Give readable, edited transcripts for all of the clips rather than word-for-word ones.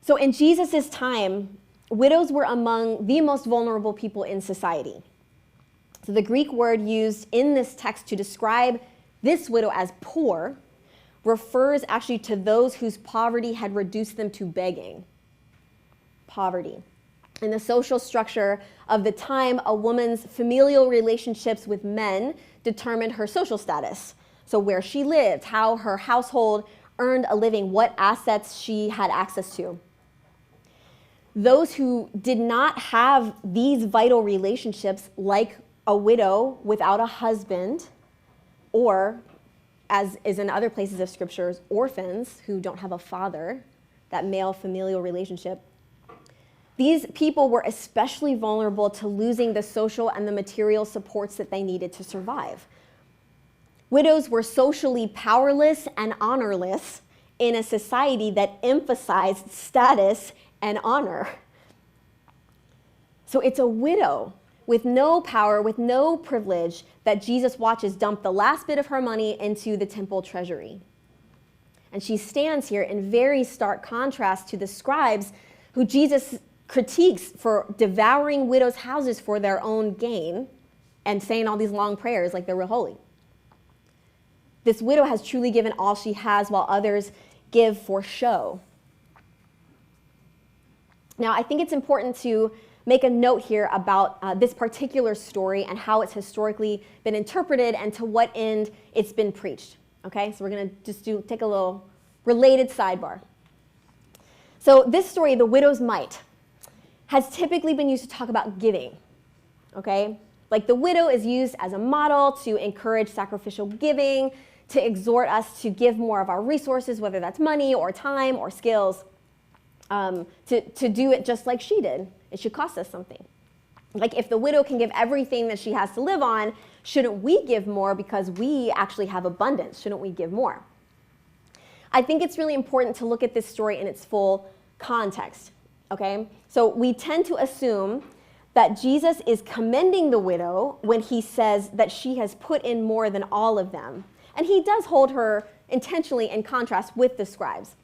So in Jesus' time, widows were among the most vulnerable people in society. So the Greek word used in this text to describe this widow as poor refers actually to those whose poverty had reduced them to begging. Poverty. In the social structure of the time, a woman's familial relationships with men determined her social status. So where she lived, how her household earned a living, what assets she had access to. Those who did not have these vital relationships, like a widow without a husband, or, as is in other places of scriptures, orphans who don't have a father, that male familial relationship, these people were especially vulnerable to losing the social and the material supports that they needed to survive. Widows were socially powerless and honorless in a society that emphasized status and honor. So it's a widow with no power, with no privilege, that Jesus watches dump the last bit of her money into the temple treasury. And she stands here in very stark contrast to the scribes who Jesus critiques for devouring widows' houses for their own gain and saying all these long prayers like they're real holy. This widow has truly given all she has while others give for show. Now, I think it's important to make a note here about this particular story and how it's historically been interpreted and to what end it's been preached. Okay, so we're going to just take a little related sidebar. So this story, the widow's mite, has typically been used to talk about giving. Okay, like the widow is used as a model to encourage sacrificial giving, to exhort us to give more of our resources, whether that's money or time or skills, to do it just like she did. It should cost us something. Like if the widow can give everything that she has to live on, shouldn't we give more because we actually have abundance? Shouldn't we give more? I think it's really important to look at this story in its full context, okay? So we tend to assume that Jesus is commending the widow when he says that she has put in more than all of them. And he does hold her intentionally in contrast with the scribes.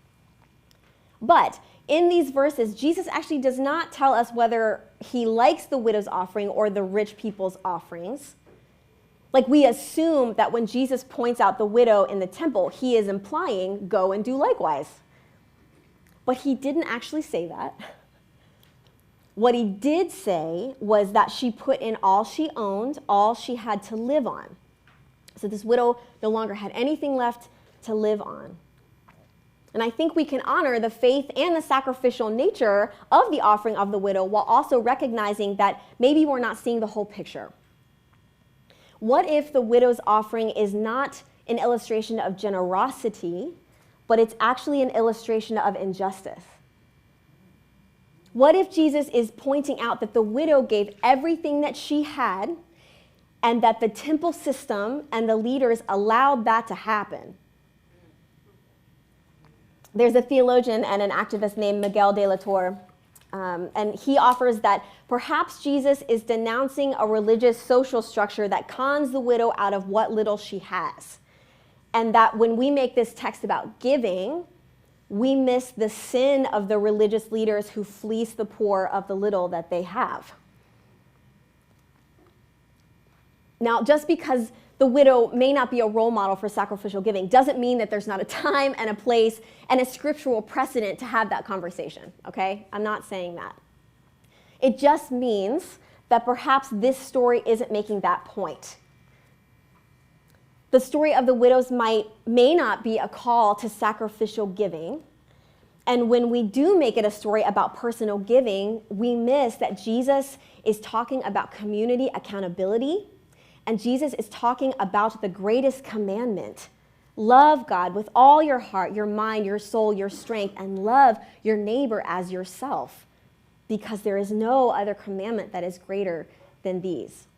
But in these verses, Jesus actually does not tell us whether he likes the widow's offering or the rich people's offerings. Like we assume that when Jesus points out the widow in the temple, he is implying, go and do likewise. But he didn't actually say that. What he did say was that she put in all she owned, all she had to live on. So this widow no longer had anything left to live on. And I think we can honor the faith and the sacrificial nature of the offering of the widow while also recognizing that maybe we're not seeing the whole picture. What if the widow's offering is not an illustration of generosity, but it's actually an illustration of injustice? What if Jesus is pointing out that the widow gave everything that she had and that the temple system and the leaders allowed that to happen? There's a theologian and an activist named Miguel de la Torre, and he offers that perhaps Jesus is denouncing a religious social structure that cons the widow out of what little she has. And that when we make this text about giving, we miss the sin of the religious leaders who fleece the poor of the little that they have. Now, just because the widow may not be a role model for sacrificial giving doesn't mean that there's not a time and a place and a scriptural precedent to have that conversation, okay? I'm not saying that. It just means that perhaps this story isn't making that point. The story of the widow's mite may not be a call to sacrificial giving. And when we do make it a story about personal giving, we miss that Jesus is talking about community accountability. And Jesus is talking about the greatest commandment. Love God with all your heart, your mind, your soul, your strength, and love your neighbor as yourself, because there is no other commandment that is greater than these.